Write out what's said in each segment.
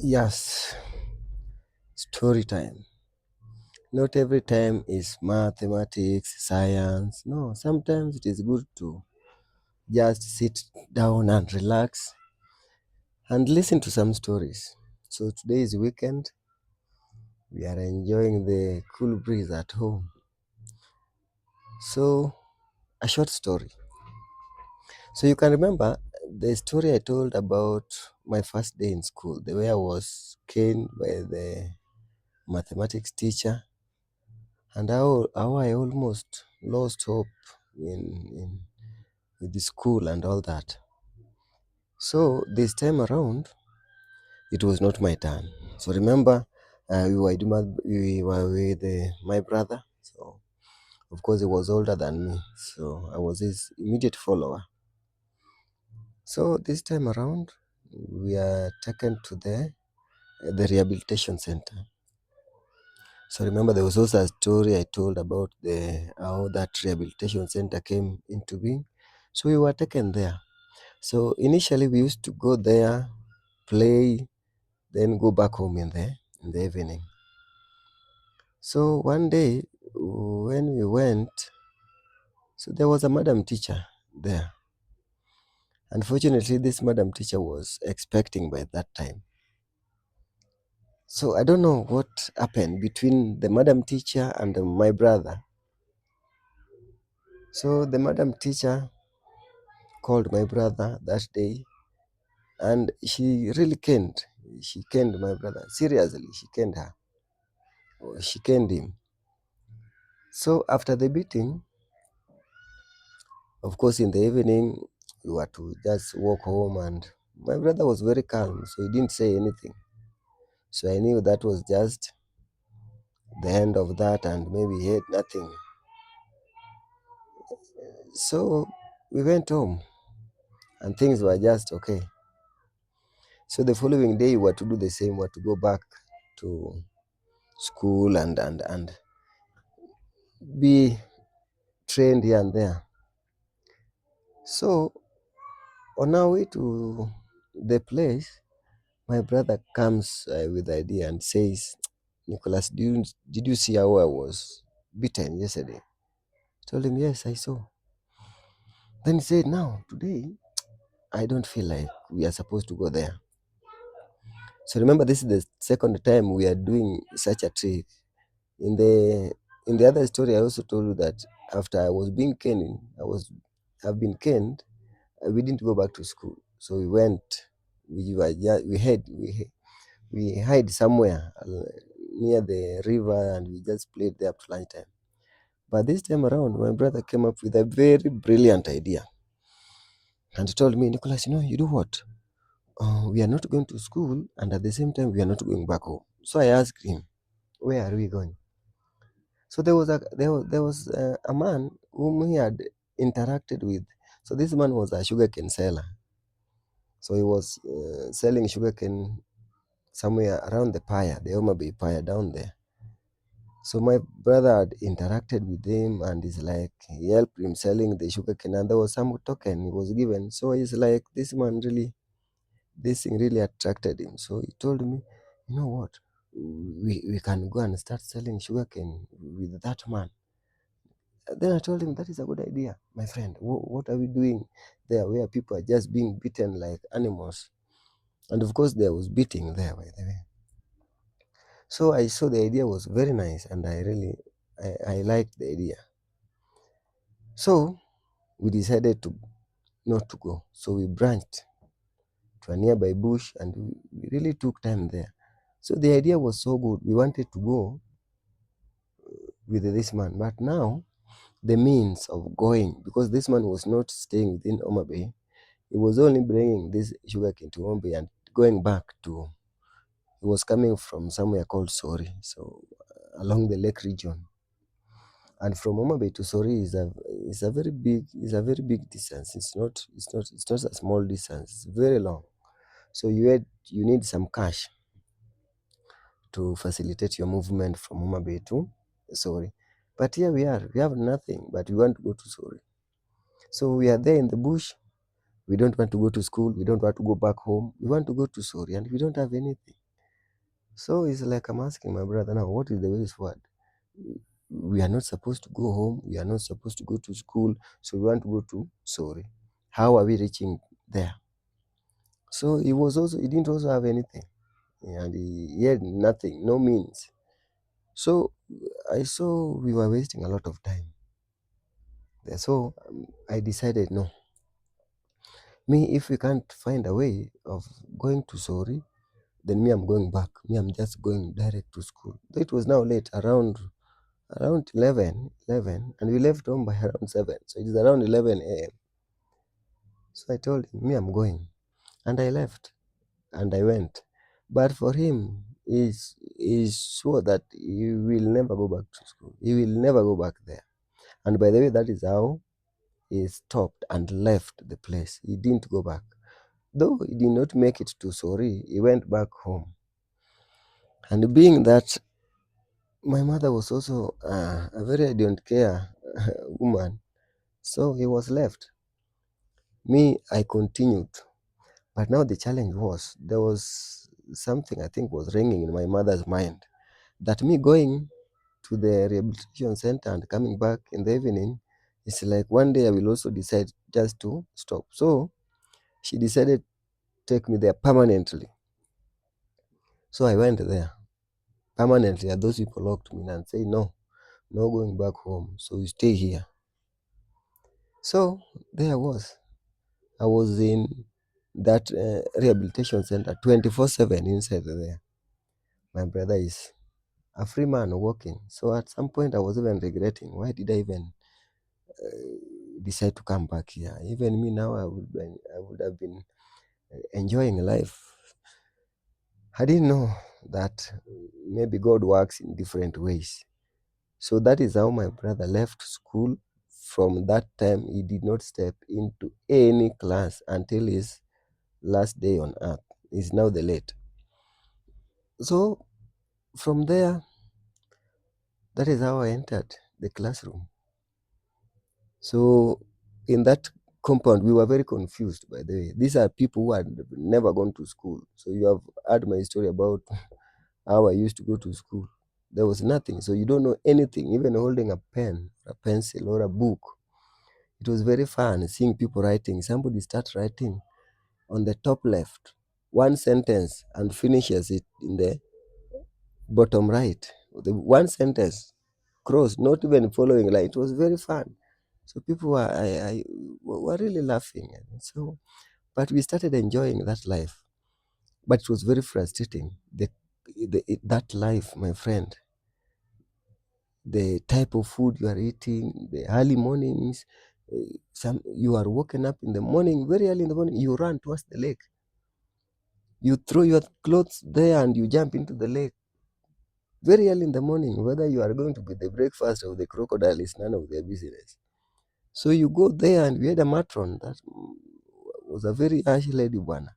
Yes, story time. Not every time is mathematics, science. No, sometimes it is good to just sit down and relax and listen to some stories. So today is weekend. We are enjoying the cool breeze at home. So, a short story. So you can remember the story I told about my first day in school, the way I was caned by the mathematics teacher and how I almost lost hope in with the school and all that. So this time around, it was not my turn. So remember, we were with my brother. So of course he was older than me. So I was his immediate follower. So this time around, we are taken to the rehabilitation center. So remember, there was also a story I told about the how that rehabilitation center came into being. So we were taken there. So initially we used to go there, play, then go back home in the evening. So one day when we went, so there was a madam teacher there. Unfortunately, this madam teacher was expecting by that time. So I don't know what happened between the madam teacher and my brother. So the madam teacher called my brother that day and she really caned. She caned my brother. Seriously, she caned her. She caned him. So after the beating, of course, in the evening, we were to just walk home, and my brother was very calm, so he didn't say anything. So I knew that was just the end of that, and maybe he had nothing. So we went home, and things were just okay. So the following day, we were to do the same, we were to go back to school and be trained here and there. So on our way to the place, my brother comes with the idea and says, Nicholas, did you see how I was beaten yesterday? I told him, yes, I saw. Then he said, now, today, I don't feel like we are supposed to go there. So remember, this is the second time we are doing such a trick. In the other story, I also told you that after I was being caned, I've been caned, we didn't go back to school. So we went, we hid somewhere near the river and we just played there up to lunchtime. But this time around, my brother came up with a very brilliant idea and he told me, Nicholas, you do what? We are not going to school and at the same time, we are not going back home. So I asked him, where are we going? So there was a man whom he had interacted with. So this man was a sugarcane seller. So he was selling sugarcane somewhere around the Paya, the Homa Bay Paya down there. So my brother had interacted with him and he's like, he helped him selling the sugarcane and there was some token he was given. So he's like, this thing really attracted him. So he told me, you know what, we can go and start selling sugarcane with that man. Then I told him, that is a good idea, my friend. What are we doing there where people are just being beaten like animals? And of course, there was beating there, by the way. So I saw the idea was very nice and I liked the idea. So we decided to not to go. So we branched to a nearby bush and we really took time there. So the idea was so good. We wanted to go with this man, but now the means of going, because this man was not staying within Homa Bay, he was only bringing this sugarcane to Homa Bay and going back to, he was coming from somewhere called Sori, so along the lake region. And from Homa Bay to Sori is a very big distance. It's not a small distance. It's very long. So you need some cash to facilitate your movement from Homa Bay to Sori. But here we are. We have nothing, but we want to go to Sori. So we are there in the bush. We don't want to go to school. We don't want to go back home. We want to go to Sori, and we don't have anything. So it's like I'm asking my brother now, what is the way forward? We are not supposed to go home. We are not supposed to go to school. So we want to go to Sori. How are we reaching there? So he didn't also have anything. And he had nothing, no means. So I saw we were wasting a lot of time. So I decided, no, me, if we can't find a way of going to Sori, then me, I'm going back. Me, I'm just going direct to school. It was now late, around 11, and we left home by around 7. So it is around 11 a.m. So I told him, me, I'm going. And I left, and I went. But for him, he's sure that he will never go back to school. He will never go back there. And by the way, that is how he stopped and left the place. He didn't go back. Though he did not make it to Sori, he went back home. And being that my mother was also a very don't care woman, so he was left. Me, I continued. But now the challenge was, there was something I think was ringing in my mother's mind, that me going to the rehabilitation center and coming back in the evening, it's like one day I will also decide just to stop. So she decided to take me there permanently. So I went there permanently, and those people locked me and say, no going back home. So you stay here. So there I was in that rehabilitation center 24/7 inside there. My brother is a free man walking. So at some point I was even regretting, why did I even decide to come back here? Even me now, I would have been enjoying life. I didn't know that maybe God works in different ways. So that is how my brother left school. From that time, he did not step into any class until his last day on earth. He's now the late. So from there, that is how I entered the classroom. So in that compound, we were very confused, by the way. These are people who had never gone to school. So you have heard my story about how I used to go to school. There was nothing. So you don't know anything, even holding a pen, a pencil, or a book. It was very fun seeing people writing. Somebody starts writing on the top left, one sentence, and finishes it in the bottom right. The one sentence, cross, not even following line. It was very fun. So people were really laughing. So, but we started enjoying that life. But it was very frustrating. That life, my friend, the type of food you are eating, the early mornings, you are woken up in the morning, very early in the morning, you run towards the lake. You throw your clothes there and you jump into the lake very early in the morning. Whether you are going to be the breakfast of the crocodile is none of their business. So you go there, and we had a matron that was a very harsh lady, one.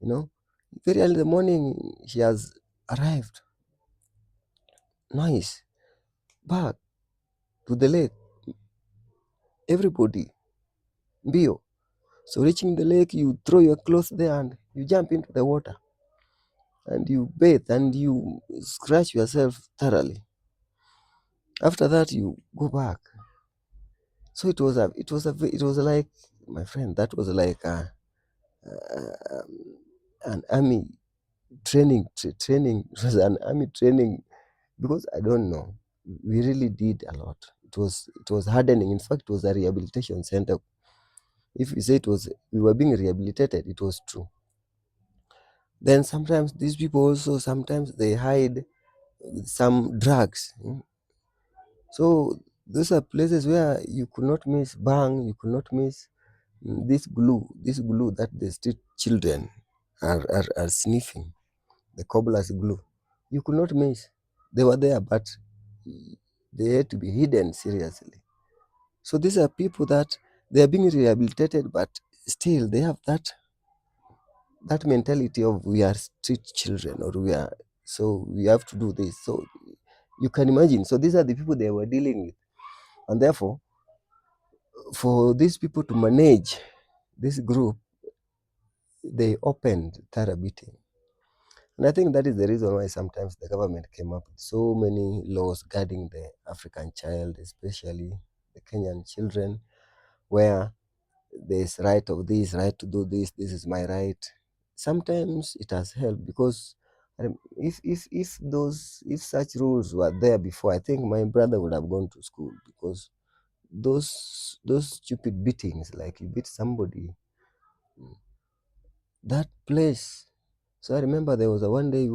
Very early in the morning, she has arrived. Nice. Back to the lake. Everybody, bio. So reaching the lake, you throw your clothes there and you jump into the water. And you bathe and you scratch yourself thoroughly. After that, you go back. So it was like, my friend, that was like an army training. It was an army training, because I don't know. We really did a lot. It was hardening. In fact, it was a rehabilitation center. If you say we were being rehabilitated, it was true. Then sometimes these people also, sometimes they hide some drugs. So those are places where you could not miss bang, you could not miss this glue that the street children are sniffing, the cobbler's glue. You could not miss. They were there, but they had to be hidden seriously. So these are people that they are being rehabilitated, but still they have that mentality of, we are street children, or we have to do this. So you can imagine. So these are the people they were dealing with. And therefore, for these people to manage this group, they opened therapy. And I think that is the reason why sometimes the government came up with so many laws guarding the African child, especially the Kenyan children, where there's right of this, right to do this is my right. Sometimes it has helped because if such rules were there before, I think my brother would have gone to school, because those stupid beatings, like you beat somebody, that place. So I remember there was a one day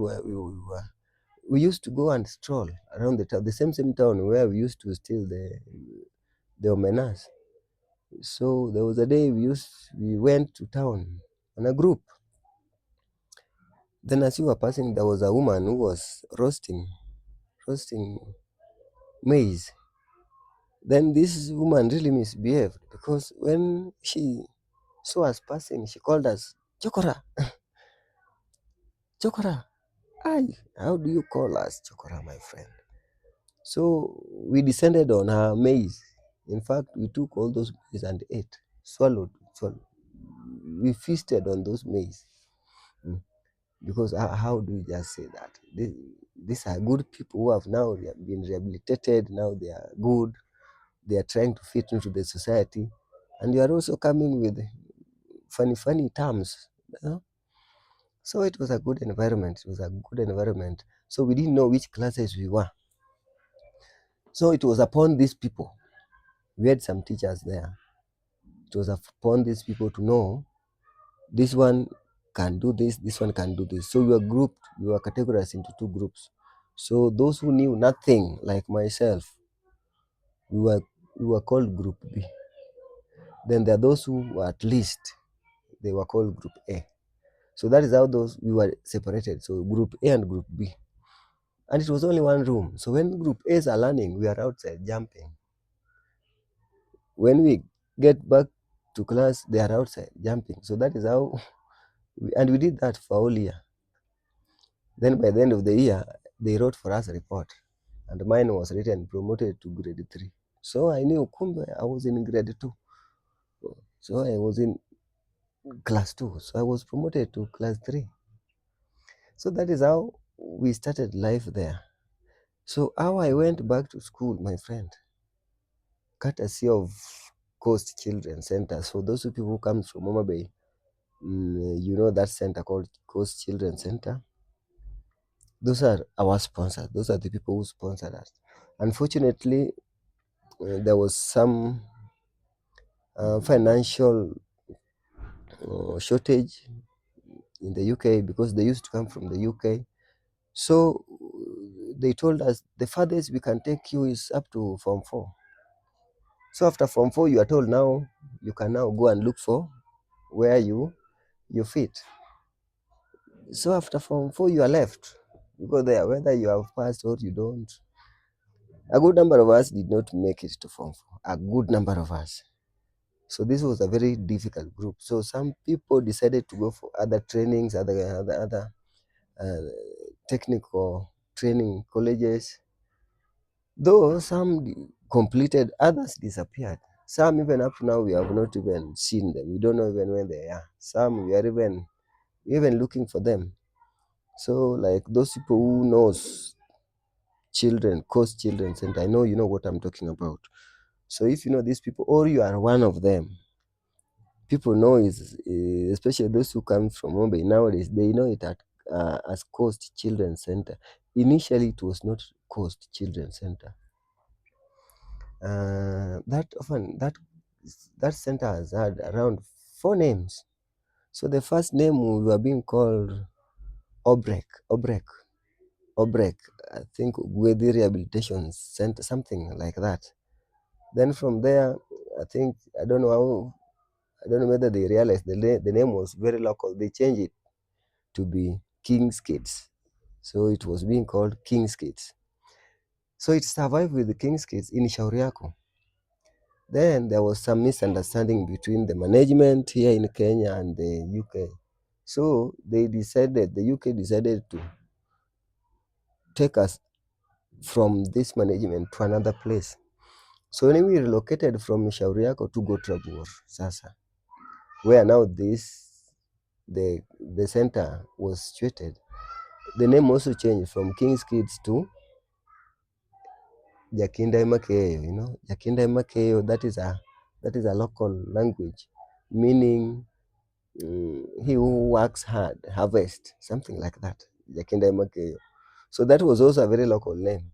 we used to go and stroll around the town, the same town where we used to steal the omenas. So there was a day we went to town on a group. Then as we were passing, there was a woman who was roasting maize. Then this woman really misbehaved, because when she saw us passing, she called us chokora, chokora. Ay, how do you call us chokora, my friend? So we descended on her maize. In fact, we took all those maize and ate, swallowed. We feasted on those maize. Mm. Because how do you just say that? These are good people who have now been rehabilitated. Now they are good. They are trying to fit into the society. And you are also coming with funny terms. You know? So it was a good environment. It was a good environment. So we didn't know which classes we were. So it was upon these people. We had some teachers there. It was upon these people to know this one can do this one can do this. So we were categorized into two groups. So those who knew nothing, like myself, we were we were called Group B. Then there are those who were at least, they were called Group A. So that is how those we were separated. So Group A and Group B. And it was only one room. So when Group A's are learning, we are outside jumping. When we get back to class, they are outside jumping. So that is how, and we did that for a whole year. Then by the end of the year, they wrote for us a report, and mine was written promoted to grade 3. So I knew kumbe I was in grade 2. So I was in class 2. So I was promoted to class 3. So that is how we started life there. So how I went back to school, my friend, courtesy of Coast Children Center. So those people who come from Homa Bay, you know that center called Coast Children Center. Those are our sponsors. Those are the people who sponsored us. Unfortunately, there was some financial shortage in the UK, because they used to come from the UK. So they told us the farthest we can take you is up to Form 4. So after Form 4, you are told now you can now go and look for where you fit. So after Form 4, you are left. You go there, whether you have passed or you don't. A good number of us did not make it to Form 4. A good number of us. So this was a very difficult group. So some people decided to go for other trainings, other technical training colleges. Though some completed, others disappeared. Some even up to now we have not even seen them. We don't know even where they are. Some we are even looking for them. So like those people who knows children, Coast Children Center, I know you know what I'm talking about. So if you know these people or you are one of them, people know is especially those who come from Mumbai nowadays, they know it as Coast Children Center. Initially, it was not Coast Children Center. That center has had around 4 names. So the first name we were being called Obrek. I think Gwedi Rehabilitation Center, something like that. Then from there, I think I don't know whether they realized the name was very local. They changed it to be King's Kids. So it was being called King's Kids. So it survived with the King's Kids in Shauriako. Then there was some misunderstanding between the management here in Kenya and the UK. So the UK decided to take us from this management to another place. So when we relocated from Shauriako to Gotrabur, Sasa, where now the center was situated. the name also changed from King's Kids to Jakinda Makeyo. You know, Jakinda Makeyo, that is a local language, meaning he who works hard, harvest, something like that. Jakinda Makeyo. So that was also a very local name.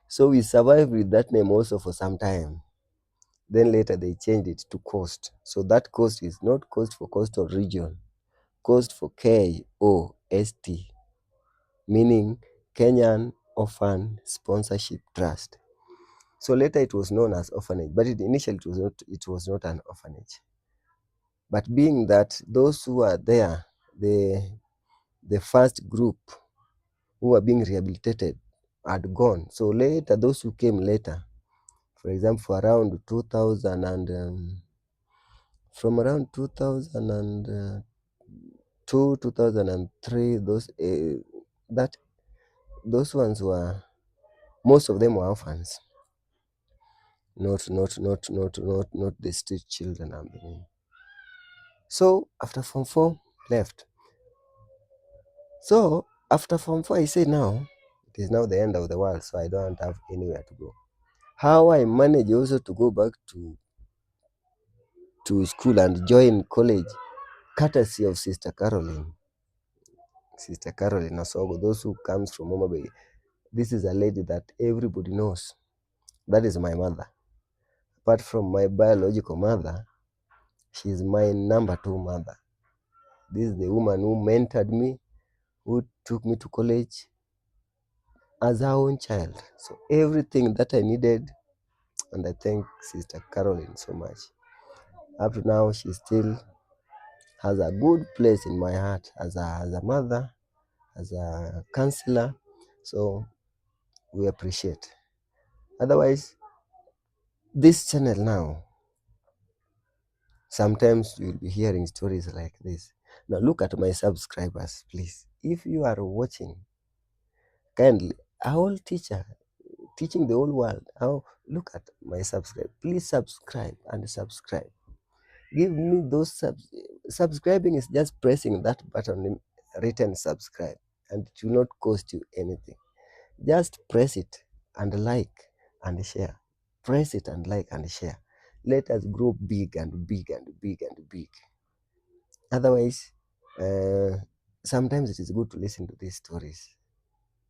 So we survived with that name also for some time. Then later they changed it to Coast. So that Coast is not Coast for coastal region, Coast for KOST, meaning Kenyan Orphan Sponsorship Trust. So later it was known as orphanage, but initially it was not an orphanage. But being that those who are there, the first group who were being rehabilitated had gone. So later, those who came later, for example, around 2000 and from around 2002, 2003, those ones were, most of them were orphans, not the street children. So after Form 4 left. So after Form 4, I said now, it is now the end of the world, so I don't have anywhere to go. How I managed also to go back to school and join college, courtesy of Sister Caroline Osogo, those who comes from Homa Bay. This is a lady that everybody knows. That is my mother. Apart from my biological mother, she is my number 2 mother. This is the woman who mentored me, who took me to college as her own child. So everything that I needed, and I thank Sister Caroline so much. Up to now, she still has a good place in my heart as a mother, as a counselor. So we appreciate. Otherwise, this channel now, sometimes you'll be hearing stories like this. Now look at my subscribers, please. If you are watching, kindly, a whole teacher teaching the whole world how, look at my subscribe. Please subscribe and subscribe. Give me those subscribing is just pressing that button written subscribe, and it will not cost you anything. Just press it and like and share. Press it and like and share. Let us grow big and big and big and big. Otherwise, sometimes it is good to listen to these stories.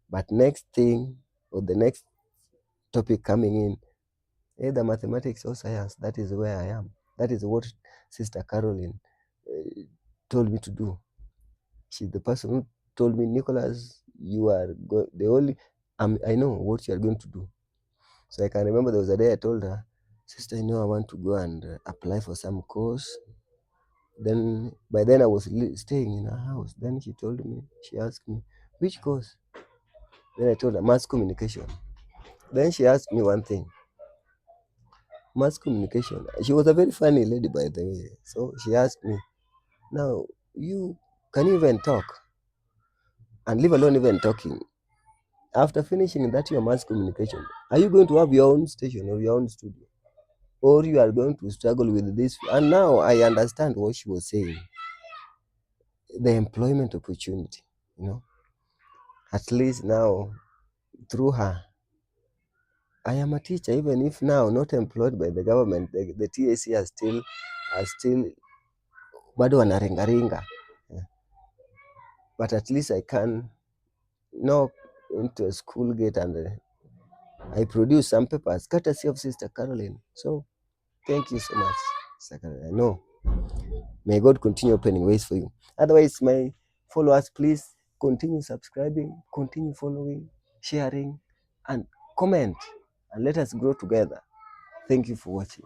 But next thing, or the next topic coming in, either mathematics or science, that is where I am. That is what Sister Caroline told me to do. She's the person who told me, Nicholas, you are the only, I know what you are going to do. So I can remember there was a day I told her, Sister, I want to go and apply for some course. Then by then I was staying in her house. Then she asked me, which course? Then I told her, mass communication. Then she asked me one thing, mass communication. She was a very funny lady, by the way. So she asked me, now, you can you even talk? And leave alone even talking. After finishing that your mass communication, are you going to have your own station or your own studio? Or you are going to struggle with this? And now I understand what she was saying. The employment opportunity, At least now, through her, I am a teacher, even if now not employed by the government. The TAC are still bado wanaringaringa. But at least I can knock into a school gate and I produce some papers, courtesy of Sister Caroline. So thank you so much, Sister Caroline. I know. May God continue opening ways for you. Otherwise, my followers, please continue subscribing, continue following, sharing, and comment, and let us grow together. Thank you for watching.